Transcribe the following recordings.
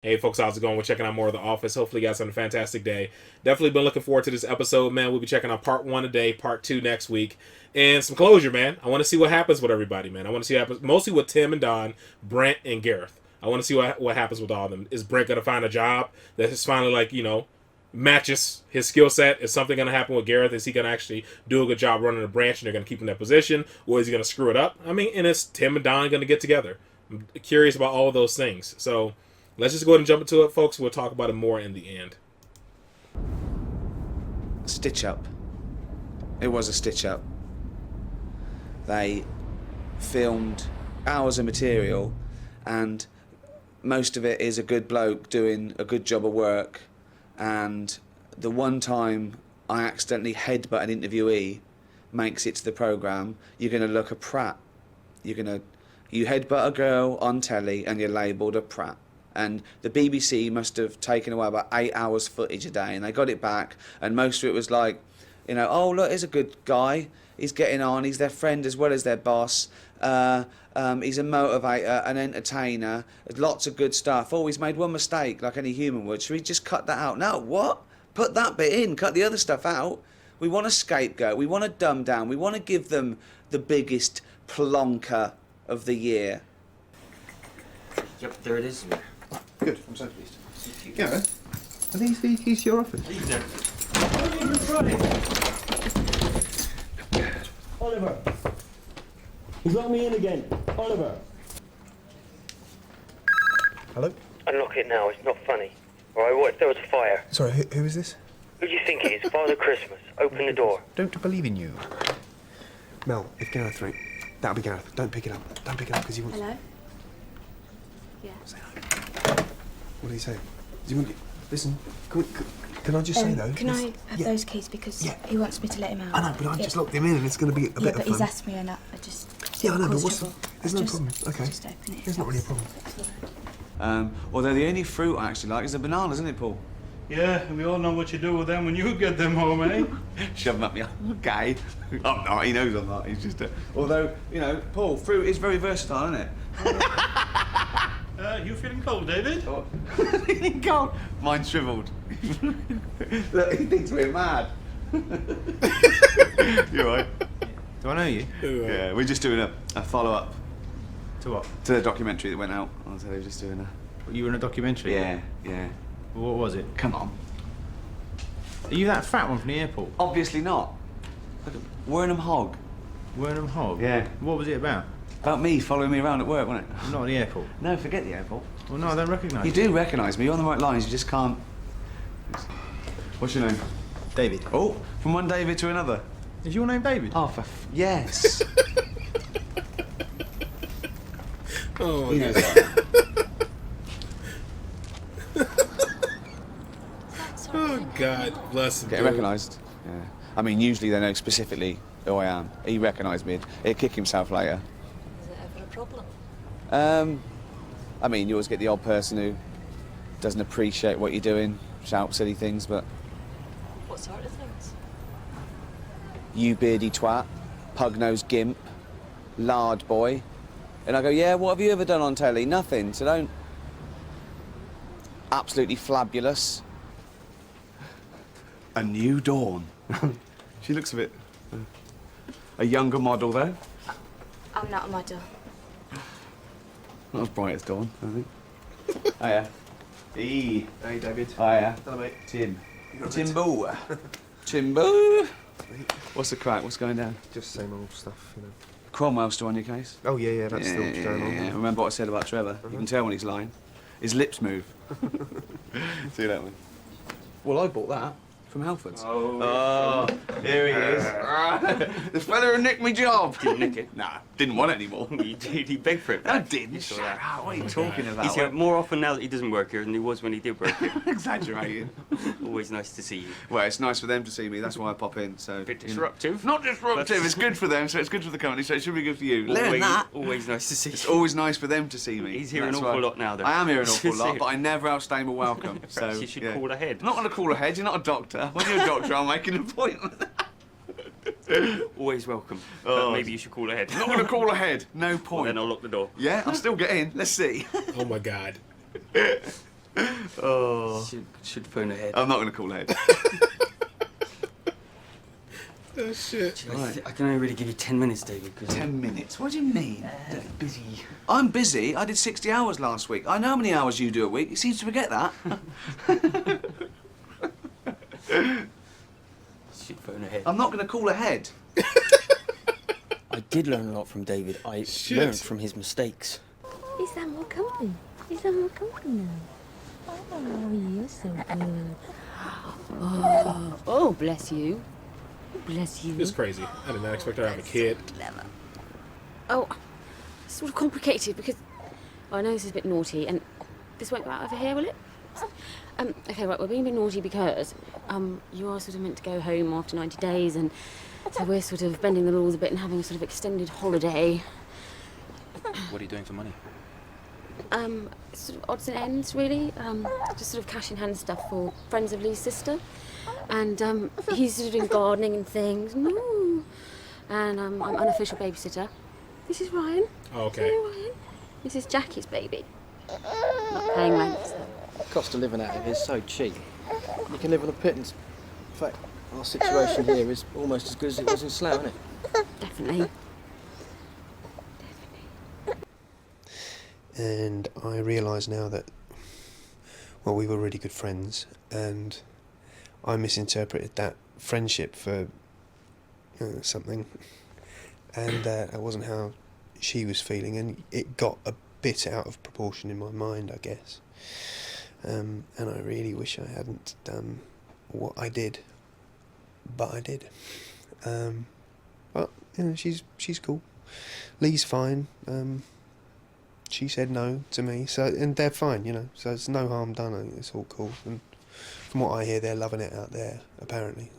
Hey folks, how's it going? We're checking out more of The Office. Hopefully you guys had a fantastic day. Definitely been looking forward to this episode, man. We'll be checking out part 1 today, part 2 next week. And some closure, man. I want to see what happens with everybody, man. I want to see what happens mostly with Tim and Don, Brent and Gareth. I want to see what happens with all of them. Is Brent going to find a job that is finally matches his skill set? Is something going to happen with Gareth? Is he going to actually do a good job running the branch and they're going to keep him in that position? Or is he going to screw it up? I mean, and is Tim and Don going to get together? I'm curious about all of those things. So let's just go ahead and jump into it, folks. We'll talk about it more in the end. Stitch up. It was a stitch up. They filmed hours of material, and most of it is a good bloke doing a good job of work. And the one time I accidentally headbutt an interviewee makes it to the programme, you're going to look a prat. You headbutt a girl on telly and you're labelled a prat. And the BBC must have taken away about 8 hours footage a day, and they got it back, and most of it was like, oh look, he's a good guy, he's getting on, he's their friend as well as their boss, he's a motivator, an entertainer, lots of good stuff. Oh, he's made one mistake like any human would, should we just cut that out? No, what? Put that bit in, cut the other stuff out. We want a scapegoat, we want to dumb down, we want to give them the biggest plonker of the year. Yep, there it is. Good, I'm so pleased. Gareth, are these the keys to your office? Oliver! He's let me in again. Oliver! Hello? Unlock it now, it's not funny. Alright, what if there was a fire? Sorry, who is this? Who do you think it is? Father Christmas. Open the door. Don't believe in you. Mel, if Gareth rang, that'll be Gareth. Don't pick it up. Don't pick it up because he wants... Hello? Yeah. Say hi. What did he say? Do you want... Listen, can I just say though... Can I have those keys because he wants me to let him out? I know, but I've just locked him in and it's going to be a bit of fun. Yeah, but he's asked me and I just... Yeah, I know, but what's there's no problem. Okay. Just open it. There's not really a problem. Although the only fruit I actually like is the bananas, isn't it, Paul? Yeah, we all know what you do with them when you get them home, eh? Shove them up me. Okay. I'm not, he knows I'm not. He's just although, Paul, fruit is very versatile, isn't it? You feeling cold, David? Oh. Feeling cold? Mine's shriveled. Look, he thinks we're mad. You alright? Do I know you? Yeah, we're just doing a follow-up To what? to the documentary that went out. So we're just doing You were in a documentary? yeah. What was it? Come on. Are you that fat one from the airport? Obviously not. Look at Wernham Hogg. Wernham Hogg? Yeah. What was it about? About me following me around at work, wasn't it? Not at the airport. No, forget the airport. Well, no, I don't recognise You do recognise me. You're on the right lines. You just can't. What's your name? David. Oh, from one David to another. Is your name David? Oh, yes. Oh, He knows yeah. that. Oh, God bless him. Getting recognised. Yeah. I mean, usually they know specifically who I am. He recognised me. He'd kick himself later. Is it ever a problem? I mean, you always get the odd person who doesn't appreciate what you're doing, shout silly things, but What sort of things? you beardy twat, pug-nosed gimp, lard boy. And I go, yeah, what have you ever done on telly? Nothing, so don't... Absolutely flabulous. A new dawn. She looks a bit... a younger model, though. I'm not a model. Not as bright as Dawn, I think. Hiya. Hey. Hey, David. Hiya. Hello, mate. Tim. Timbo. Timbo. What's the crack? What's going down? Just same old stuff, Cromwell's still on your case? Oh, yeah, that's still going on. Yeah. Remember what I said about Trevor? You can tell when he's lying. His lips move. See that one? Well, I bought that from Halfords. Oh, here he is. The fella who nicked my job. Didn't nick it. Nah, didn't want it anymore. He begged for it. I didn't. Saw that. What are you talking about? He's here more often now that he doesn't work here than he was when he did work here. Exaggerating. Always nice to see you. Well, it's nice for them to see me. That's why I pop in. So Bit disruptive. Not disruptive. It's good for them, so it's good for the company. So it should be good for you. Learn Always, that. always nice to see It's you. always nice for them to see me. He's here an That's awful why- lot now, though. I am here an awful lot, but I never outstay my welcome. So Perhaps you should call ahead. I'm not going to call ahead. You're not a doctor. When you're a doctor, I'll make an appointment. Always welcome. Oh. But maybe you should call ahead. I'm not going to call ahead. No Well, point. then I'll lock the door. Yeah, I'll still get in. Let's see. Oh, my God. Oh. Should phone ahead. I'm not going to call ahead. Oh, shit. I can only really give you 10 minutes, David. 10 minutes? What do you mean? Busy. I'm busy. I did 60 hours last week. I know how many hours you do a week. You seem to forget that. Should phone ahead. I'm not going to call ahead. I did learn a lot from David. I learned from his mistakes. Is that more company? Is that more company now? Oh, you're so good. Oh, bless you. Bless you. It's crazy. I did not expect her to have a kid. Oh, it's sort of complicated because I know this is a bit naughty, and this won't go out over here, will it? Okay, right, we're being a bit naughty because you are sort of meant to go home after 90 days, and so we're sort of bending the rules a bit and having a sort of extended holiday. What are you doing for money? Sort of odds and ends, really. Just sort of cash in hand stuff for friends of Lee's sister. And he's sort of doing gardening and things. No. And I'm unofficial babysitter. This is Ryan. Oh, okay. Ryan. This is Jackie's baby. Not paying rent. The cost of living out here is so cheap. You can live on a pittance. In fact, our situation here is almost as good as it was in Slough, isn't it? Definitely. And I realise now that, well, we were really good friends, and I misinterpreted that friendship for something, and that wasn't how she was feeling, and it got a bit out of proportion in my mind, I guess. And I really wish I hadn't done what I did, but I did. But she's cool. Lee's fine. She said no to me, so and they're fine, so it's no harm done. It's all cool, and from what I hear, they're loving it out there. Apparently,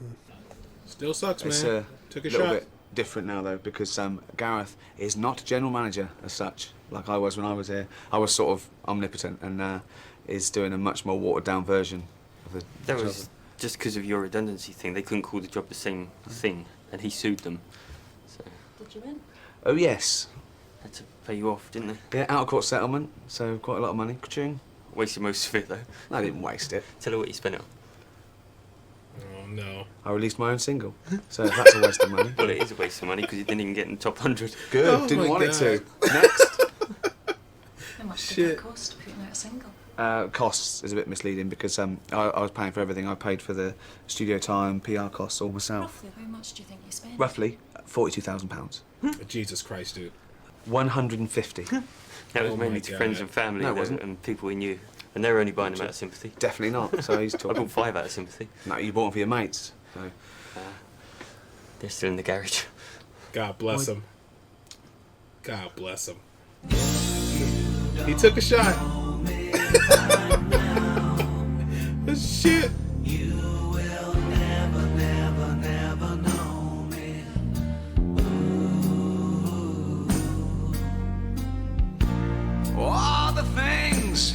Still sucks, man. It's Took a little shot. bit different now, though, because Gareth is not general manager as such, like I was when I was here. I was sort of omnipotent, and is doing a much more watered-down version of the That job. was just because of your redundancy thing. They couldn't call the job the same thing, and he sued them. So Did you win? Oh yes, had to pay you off, didn't they? yeah, out-of-court settlement, so quite a lot of money. Ka-ching. Wasted most of it, though. I didn't waste it. Tell her what you spent it on. Oh, no. I released my own single, so that's a waste of money. Well, it is a waste of money because you didn't even get in the top 100. Good, Oh didn't my want God. it to. Next. How much Shit. did that cost, putting out a single? Costs is a bit misleading because I was paying for everything. I paid for the studio time, PR costs all myself. Roughly, how much do you think you spent? Roughly £42,000. Jesus Christ, dude. 150. That was Oh mainly my to God. friends and family No, it though, wasn't. and people we knew. And they were only buying them out of sympathy. Definitely not. So he's I talking. bought 5 out of sympathy. No, you bought them for your mates. So. They're still in the garage. God bless him. God bless him. He took a shot. Shit. All the things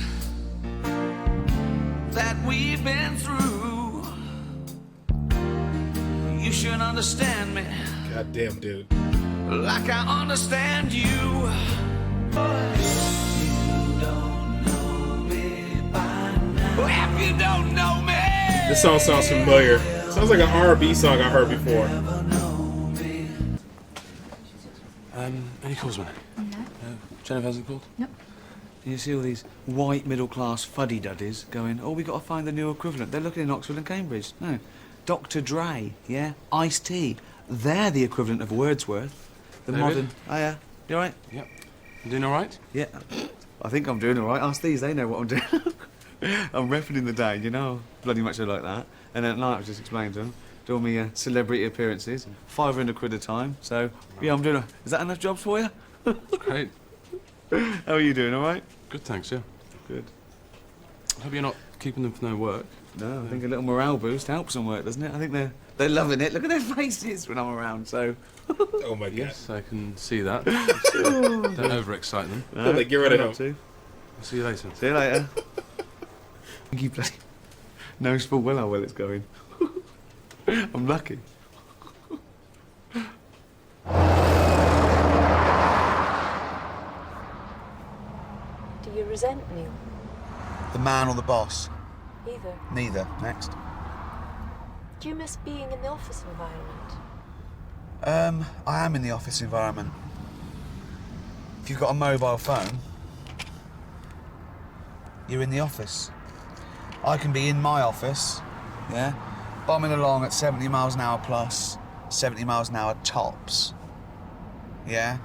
that we've been through, you should understand me God damn, dude. like I understand you. If you don't know me, This song sounds familiar. Sounds like an R&B song I heard before. Any calls, man? No. Jennifer hasn't called? Nope. you see all these white middle-class fuddy-duddies going, oh, we got to find the new equivalent. They're looking in Oxford and Cambridge. No. Dr. Dre, yeah? Ice-T. They're the equivalent of Wordsworth. The David? modern... Oh, yeah. You all right? Yep. You doing all right? Yeah. I think I'm doing all right. Ask these, they know what I'm doing. I'm repping in the day, you know, bloody much like that. And at night, I just explained to them, doing me celebrity appearances, £500 a time. So, yeah, I'm doing Is that enough jobs for you? Great. How are you doing, all right? Good, thanks, yeah. Good. Hope you're not keeping them for no work. No, I think a little morale boost helps them work, doesn't it? I think they're loving it. Look at their faces when I'm around, so... Oh my God. Yes, I can see that. Don't overexcite them. No, they get rid of try him. not to. I'll see you later. See you later. I think you play. Knows full well how well it's going. I'm lucky. Do you resent Neil? The man or the boss? Either. Neither. Next. Do you miss being in the office environment? I am in the office environment. If you've got a mobile phone, you're in the office. I can be in my office, yeah, bombing along at 70 miles an hour plus, 70 miles an hour tops, yeah,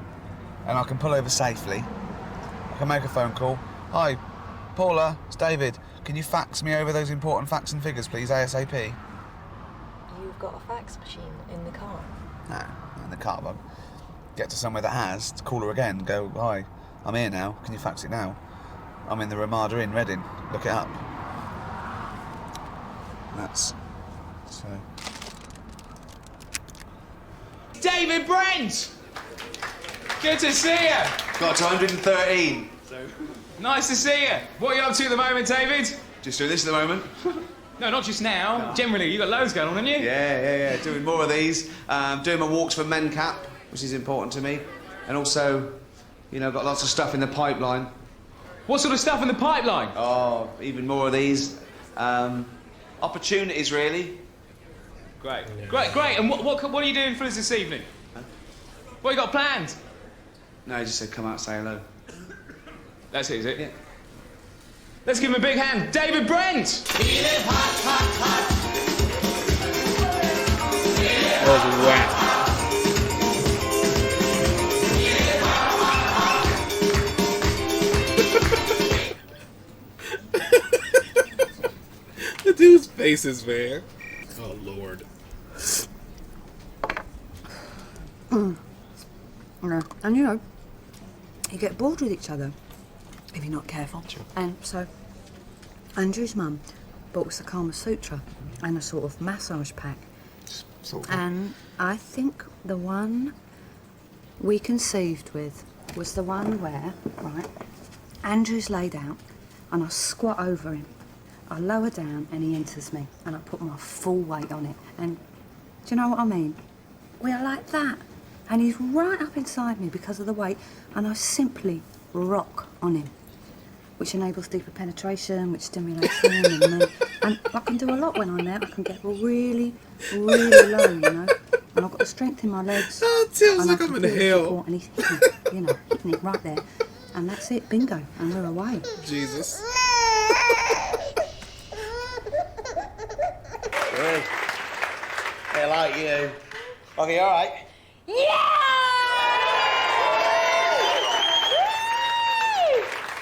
and I can pull over safely. I can make a phone call. Hi, Paula, it's David. Can you fax me over those important facts and figures, please, ASAP? You've got a fax machine in the car. No, not in the car, but get to somewhere that has, to call her again, go, hi, I'm here now, can you fax it now? I'm in the Ramada Inn, Reading, look it up. That's, so... David Brent! Good to see you! Got to 113. Nice to see you. What are you up to at the moment, David? Just doing this at the moment. No, not just now. Generally, you got loads going on, haven't you? Yeah. Doing more of these. Doing my walks for Men Cap, which is important to me. And also, you know, got lots of stuff in the pipeline. What sort of stuff in the pipeline? Oh, even more of these. Opportunities, really. Great. And what are you doing for us this evening? Huh? What you got planned? No, he just said come out and say hello. That's it, is it? Yeah. Let's give him a big hand. David Brent! That was whack. The dude's faces, man. Oh, Lord. Yeah, and you know, you get bored with each other if you're not careful. Sure. And so, Andrew's mum bought us a Kama Sutra and a sort of massage pack. Sort of. And I think the one we conceived with was the one where, right, Andrew's laid out and I squat over him. I lower down and he enters me and I put my full weight on it. And do you know what I mean? We're like that. And he's right up inside me because of the weight and I simply rock on him, which enables deeper penetration, which stimulates him and I can do a lot when I'm there. I can get really, really low, you know. And I've got the strength in my legs. Oh, it feels and like I I'm can in feel the hell. support, and he's hitting it right there. And that's it, bingo, and we're away. Jesus. Good. I like you. Okay, all right.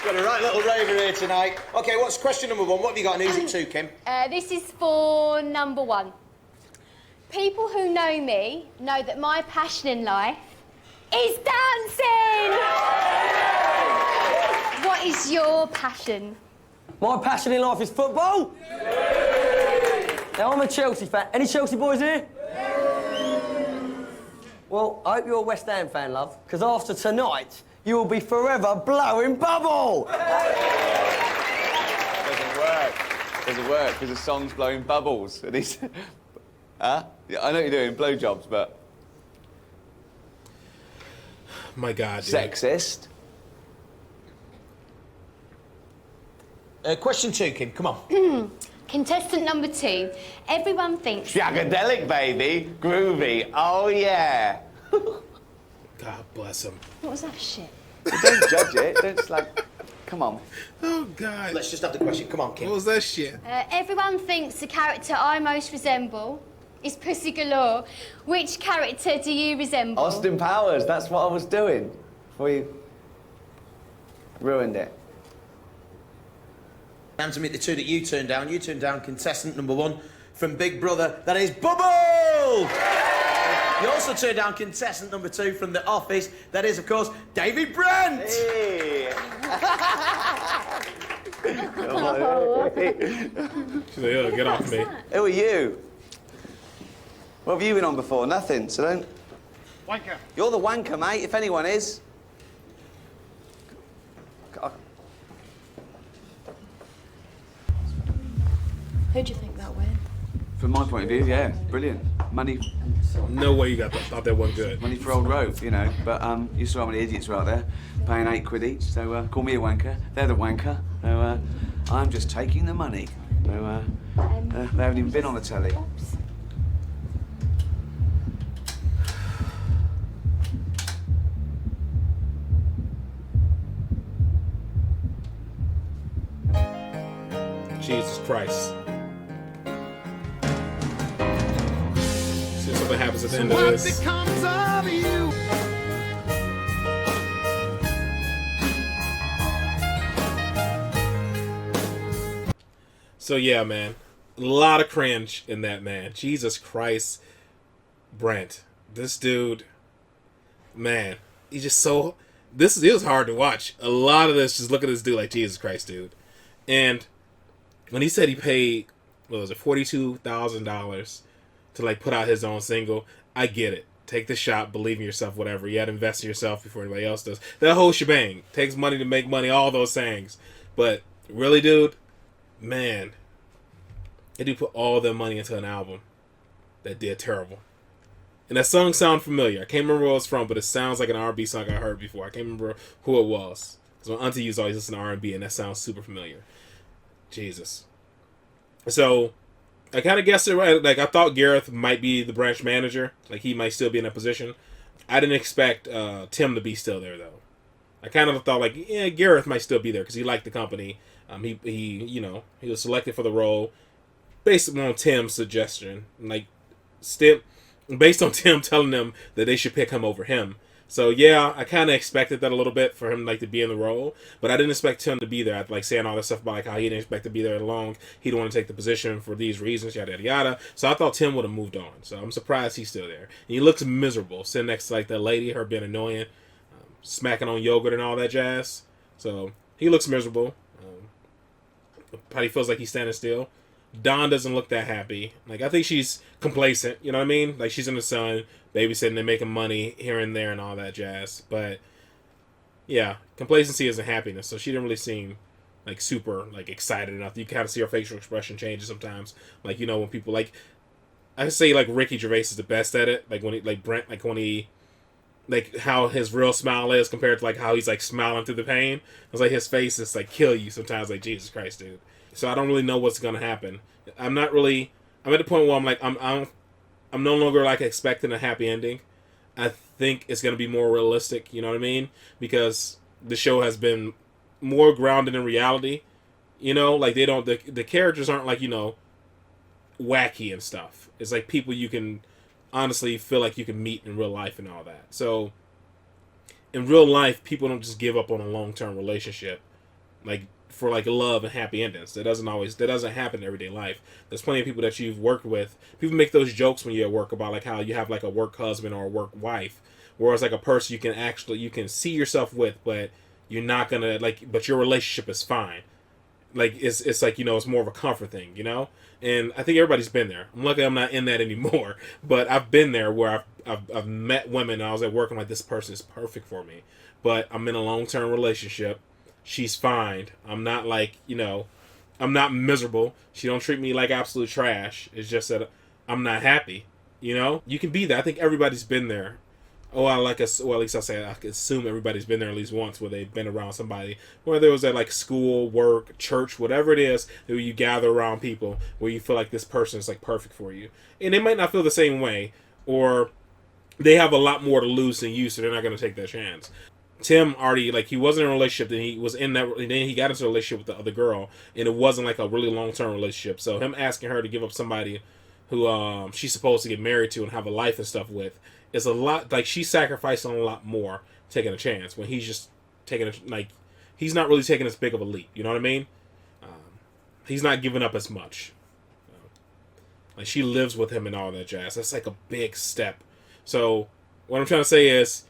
Got a right little raver here tonight. Okay, what's question number one? What have you got and who's it to, Kim? This is for number one. People who know me know that my passion in life is dancing! What is your passion? My passion in life is football. Now, I'm a Chelsea fan. Any Chelsea boys here? Well, I hope you're a West Ham fan, love, because after tonight, you will be forever blowing bubble! Doesn't work, because the song's blowing bubbles. And he's... Huh? Yeah, I know what you're doing, blowjobs, but... My God, dude. Sexist. Question two, Kim, come on. Contestant number two. Everyone thinks... Shagadelic, baby. Groovy. Oh, yeah. God bless him. What was that shit? Well, don't judge it. Don't just like... Come on. Oh, God. Let's just have the question. Come on, Kim. What was that shit? Everyone thinks the character I most resemble is Pussy Galore. Which character do you resemble? Austin Powers. That's what I was doing. Before you... ruined it. Answer me the two that you turned down. You turned down contestant number one from Big Brother. That is Bubble! You also turned down contestant number two from The Office. That is, of course, David Brent! Hey. She's like, yo, get off me. Who are you? What have you been on before? Nothing, so don't... Wanker. You're the wanker, mate, if anyone is. Who do you think that win? From my point of view, yeah, brilliant. Money... No way you thought that one good. Money for old rope, you know. But you saw how many idiots were out there paying £8 each. So call me a wanker. They're the wanker. So I'm just taking the money. They haven't even been on the telly. Jesus Christ. See if something happens at the end of this. becomes of you? So yeah, man, a lot of cringe in that, man. Jesus Christ, Brent, this dude, man, he's just so. It was hard to watch. A lot of this, just look at this dude like Jesus Christ, dude. And when he said he paid, what was it, $42,000 to like put out his own single, I get it. Take the shot, believe in yourself, whatever. You had to invest in yourself before anybody else does. That whole shebang. Takes money to make money, all those things. But really, dude, man, they do put all their money into an album that did terrible. And that song sound familiar. I can't remember where it was from, but it sounds like an R&B song I heard before. I can't remember who it was. Because my auntie used to always listen to R&B, and that sounds super familiar. Jesus. So, I kind of guessed it right. Like, I thought Gareth might be the branch manager. Like, he might still be in that position. I didn't expect Tim to be still there, though. I kind of thought, like, yeah, Gareth might still be there because he liked the company. He was selected for the role based on Tim's suggestion. Like, based on Tim telling them that they should pick him over him. So, yeah, I kind of expected that a little bit for him, like, to be in the role. But I didn't expect Tim to be there. Like, saying all this stuff about, like, how he didn't expect to be there long. He didn't want to take the position for these reasons, yada, yada, yada. So I thought Tim would have moved on. So I'm surprised he's still there. And he looks miserable, sitting next to, like, that lady, her being annoying, smacking on yogurt and all that jazz. So he looks miserable. Probably feels like he's standing still. Dawn doesn't look that happy. Like, I think she's complacent, you know what I mean? Like, she's in the sun, babysitting and making money here and there and all that jazz. But, yeah, complacency isn't happiness. So she didn't really seem, like, super, like, excited enough. You kind of see her facial expression changes sometimes. Like, you know, when people, like, I say, like, Ricky Gervais is the best at it. Like, when he, like, Brent, like, when he, like, how his real smile is compared to, like, how he's, like, smiling through the pain. It's like his face is, like, kill you sometimes. Like, Jesus Christ, dude. So I don't really know what's gonna happen. I'm at the point where I'm like, I'm no longer like expecting a happy ending. I think it's gonna be more realistic. You know what I mean? Because the show has been more grounded in reality. You know, like they don't the characters aren't like, you know, wacky and stuff. It's like people you can honestly feel like you can meet in real life and all that. So in real life, people don't just give up on a long-term relationship. Like, for like love and happy endings. That doesn't happen in everyday life. There's plenty of people that you've worked with. People make those jokes when you're at work about like how you have like a work husband or a work wife, whereas like a person you can see yourself with, but you're not gonna like. But your relationship is fine. Like it's like, you know, it's more of a comfort thing, you know. And I think everybody's been there. I'm lucky I'm not in that anymore, but I've been there where I've met women and I was at work and like, this person is perfect for me, but I'm in a long-term relationship. She's fine. I'm not like, you know, I'm not miserable. She don't treat me like absolute trash. It's just that I'm not happy. You know, you can be there. I think everybody's been there. Well, at least I can assume everybody's been there at least once where they've been around somebody, whether it was at like school, work, church, whatever it is, where you gather around people where you feel like this person is like perfect for you. And they might not feel the same way, or they have a lot more to lose than you, so they're not going to take that chance. Tim already, like, he wasn't in a relationship, then he was in that, and then he got into a relationship with the other girl, and it wasn't like a really long-term relationship. So him asking her to give up somebody who she's supposed to get married to and have a life and stuff with is a lot, like, she's sacrificing a lot more taking a chance when he's just taking he's not really taking as big of a leap, you know what I mean? He's not giving up as much. Like, she lives with him and all that jazz. That's like a big step. So what I'm trying to say is,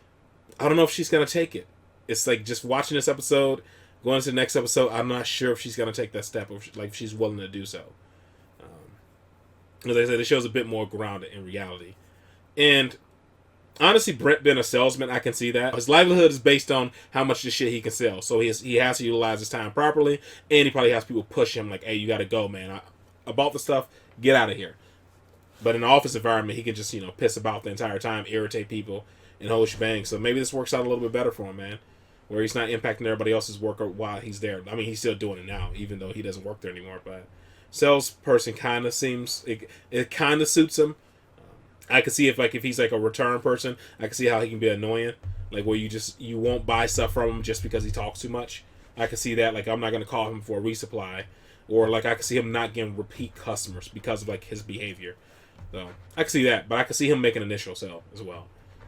I don't know if she's going to take it. It's like just watching this episode, going to the next episode, I'm not sure if she's going to take that step, or if she's willing to do so. As I said, the show's a bit more grounded in reality. And honestly, Brent being a salesman, I can see that. His livelihood is based on how much of shit he can sell. So he has to utilize his time properly, and he probably has people push him like, hey, you got to go, man. I bought the stuff. Get out of here. But in the office environment, he can just, you know, piss about the entire time, irritate people, and whole shebang. So maybe this works out a little bit better for him, man. where he's not impacting everybody else's work while he's there. I mean, he's still doing it now, even though he doesn't work there anymore. But salesperson kind of seems it kind of suits him. I could see if he's like a return person, I could see how he can be annoying, like where you won't buy stuff from him just because he talks too much. I could see that. Like, I'm not gonna call him for a resupply, or like I could see him not getting repeat customers because of like his behavior. So I could see that, but I could see him make an initial sale as well.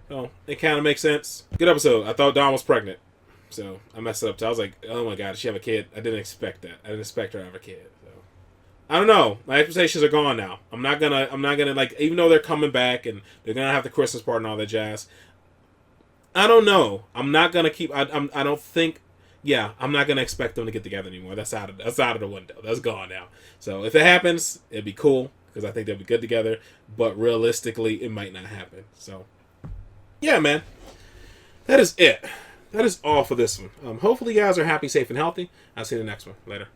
So it kind of makes sense. Good episode. I thought Dawn was pregnant, so I messed it up. I was like, oh my god, does she have a kid? I didn't expect that. I didn't expect her to have a kid. I don't know. My expectations are gone now. I'm not gonna like, even though they're coming back and they're gonna have the Christmas party and all that jazz. I don't know. I'm not gonna keep. I don't think. Yeah, I'm not gonna expect them to get together anymore. That's out of the window. That's gone now. So if it happens, it'd be cool because I think they'll be good together. But realistically, it might not happen. So yeah, man. That is it. That is all for this one. Hopefully you guys are happy, safe, and healthy. I'll see you in the next one. Later.